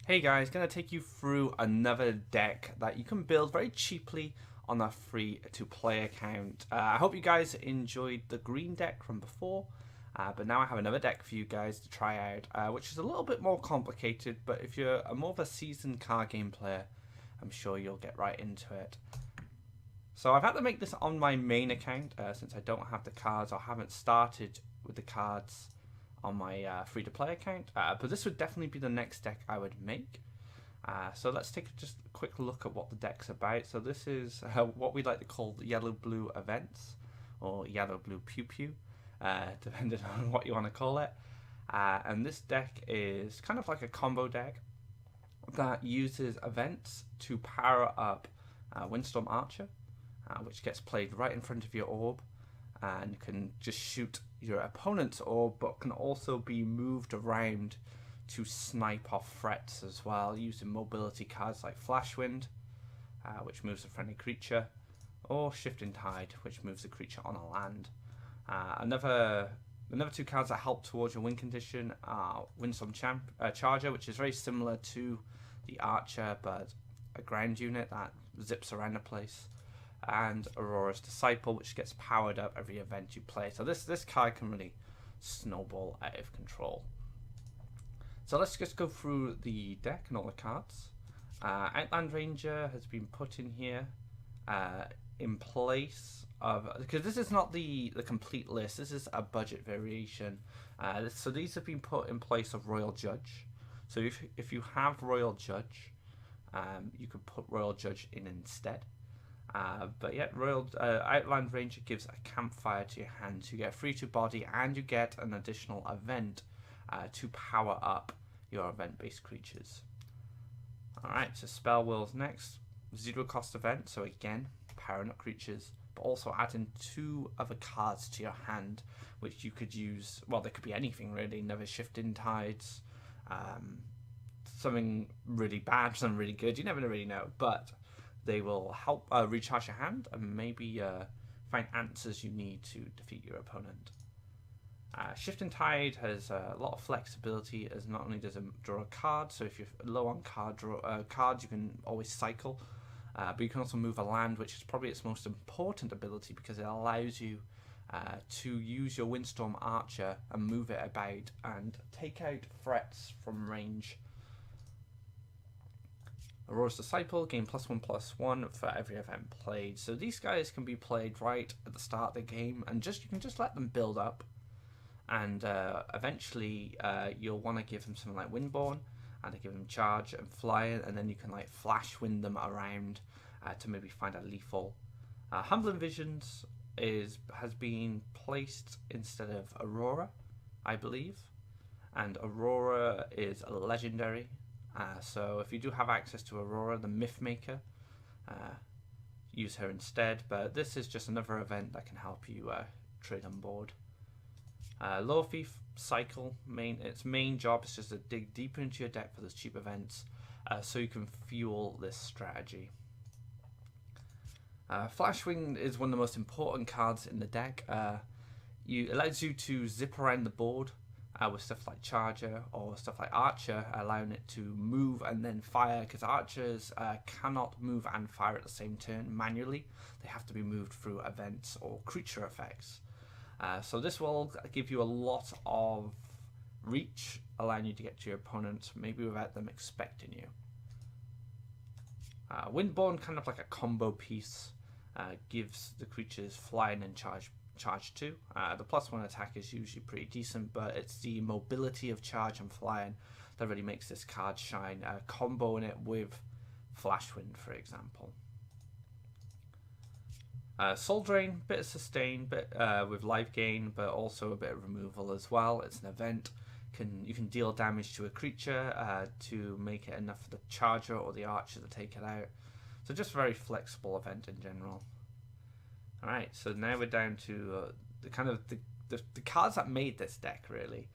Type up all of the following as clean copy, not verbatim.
Hey guys, gonna take you through another deck that you can build very cheaply on a free to play account. I hope you guys enjoyed the green deck from before, but now I have another deck for you guys to try out, which is a little bit more complicated, but if you're more of a seasoned card game player, I'm sure you'll get right into it. So I've had to make this on my main account since I don't have the cards or haven't started with the cards on my free-to-play account, but this would definitely be the next deck I would make. So let's take just a quick look at what the deck's about. So this is what we like to call yellow-blue events, or yellow-blue pew-pew, depending on what you want to call it. And this deck is kind of like a combo deck that uses events to power up Windstorm Archer, which gets played right in front of your orb, and can just shoot your opponent's orb, but can also be moved around to snipe off threats as well, using mobility cards like Flashwind, which moves a friendly creature, or Shifting Tide, which moves a creature on a land. Another two cards that help towards your win condition are Windstorm Charger, which is very similar to the Archer, but a ground unit that zips around the place, and Aurora's Disciple, which gets powered up every event you play. So this card can really snowball out of control. So let's just go through the deck and all the cards. Outland Ranger has been put in here in place of, because this is not the complete list, this is a budget variation. So these have been put in place of Royal Judge. So if you have Royal Judge, you could put Royal Judge in instead. But yet, Outland Ranger gives a campfire to your hand. So you get free to body, and you get an additional event to power up your event-based creatures. Alright, so Spell Will's next. Zero cost event, so again, powering up creatures, but also adding two other cards to your hand, which you could use, well, they could be anything really, Never Shifting Tides, something really bad, something really good, you never really know, but they will help recharge your hand and maybe find answers you need to defeat your opponent. Shifting Tide has a lot of flexibility, as not only does it draw a card, so if you're low on cards, you can always cycle, but you can also move a land, which is probably its most important ability because it allows you to use your Windstorm Archer and move it about and take out threats from range. Aurora's Disciple, gain +1/+1 for every event played. So these guys can be played right at the start of the game, and you can just let them build up. And eventually you'll want to give them something like Windborne, and to give them charge and flying, and then you can like flash wind them around to maybe find a lethal. Humbling Visions has been placed instead of Aurora, I believe, and Aurora is a legendary. So if you do have access to Aurora, the Mythmaker, use her instead. But this is just another event that can help you trade on board. Lore Thief cycle, its main job is just to dig deeper into your deck for those cheap events, so you can fuel this strategy. Flashwing is one of the most important cards in the deck. It allows you to zip around the board with stuff like Charger or stuff like Archer, allowing it to move and then fire, because Archers cannot move and fire at the same turn manually. They have to be moved through events or creature effects. So this will give you a lot of reach, allowing you to get to your opponent maybe without them expecting you. Windborne, kind of like a combo piece, gives the creatures flying and charge 2. The +1 attack is usually pretty decent, but it's the mobility of charge and flying that really makes this card shine, comboing it with Flashwind, for example. Soul Drain, bit of sustain, bit with life gain, but also a bit of removal as well. It's an event. You can deal damage to a creature to make it enough for the Charger or the Archer to take it out. So just a very flexible event in general. Alright, so now we're down to the cards that made this deck, really.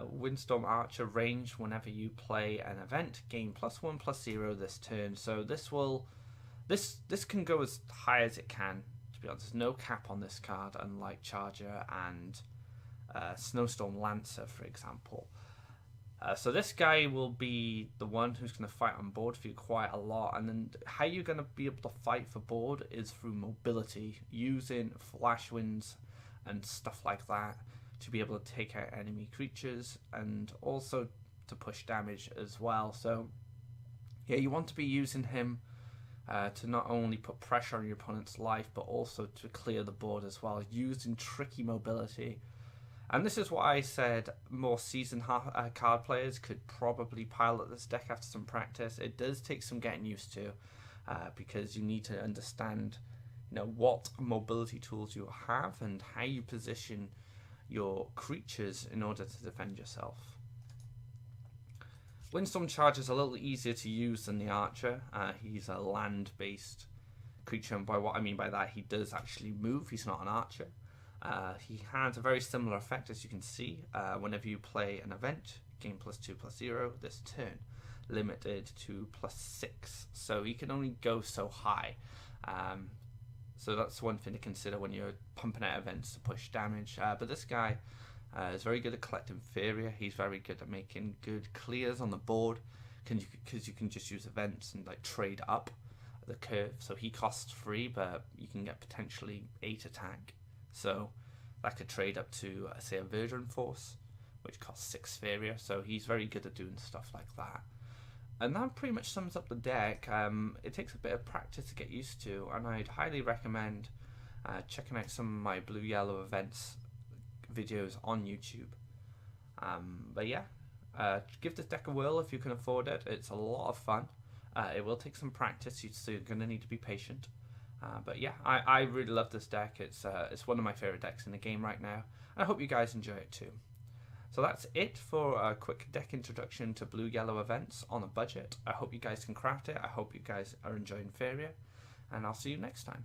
Windstorm Archer, range whenever you play an event, gain +1/+0 this turn. So this can go as high as it can, to be honest. There's no cap on this card, unlike Charger and Snowstorm Lancer, for example. So this guy will be the one who's going to fight on board for you quite a lot, and then how you're going to be able to fight for board is through mobility, using flash winds and stuff like that to be able to take out enemy creatures and also to push damage as well. So yeah, you want to be using him to not only put pressure on your opponent's life but also to clear the board as well, using tricky mobility. And this is what I said more seasoned card players could probably pilot this deck after some practice. It does take some getting used to because you need to understand what mobility tools you have and how you position your creatures in order to defend yourself. Windstorm Charge is a little easier to use than the Archer. He's a land-based creature, and by what I mean by that, he does actually move. He's not an Archer. He has a very similar effect, as you can see. Whenever you play an event, gain +2/+0 this turn, limited to +6. So he can only go so high. So that's one thing to consider when you're pumping out events to push damage. But this guy is very good at collecting Faeria. He's very good at making good clears on the board, because you can just use events and like trade up the curve. So he costs 3, but you can get potentially 8 attack. So that could trade up to, say, a Verdant Force, which costs 6 Faeria. So he's very good at doing stuff like that. And that pretty much sums up the deck. It takes a bit of practice to get used to, and I'd highly recommend checking out some of my blue-yellow events videos on YouTube. But yeah, give this deck a whirl if you can afford it. It's a lot of fun. It will take some practice, so you're going to need to be patient. But yeah, I really love this deck. It's one of my favourite decks in the game right now, and I hope you guys enjoy it too. So that's it for a quick deck introduction to blue-yellow events on a budget. I hope you guys can craft it. I hope you guys are enjoying Faeria, and I'll see you next time.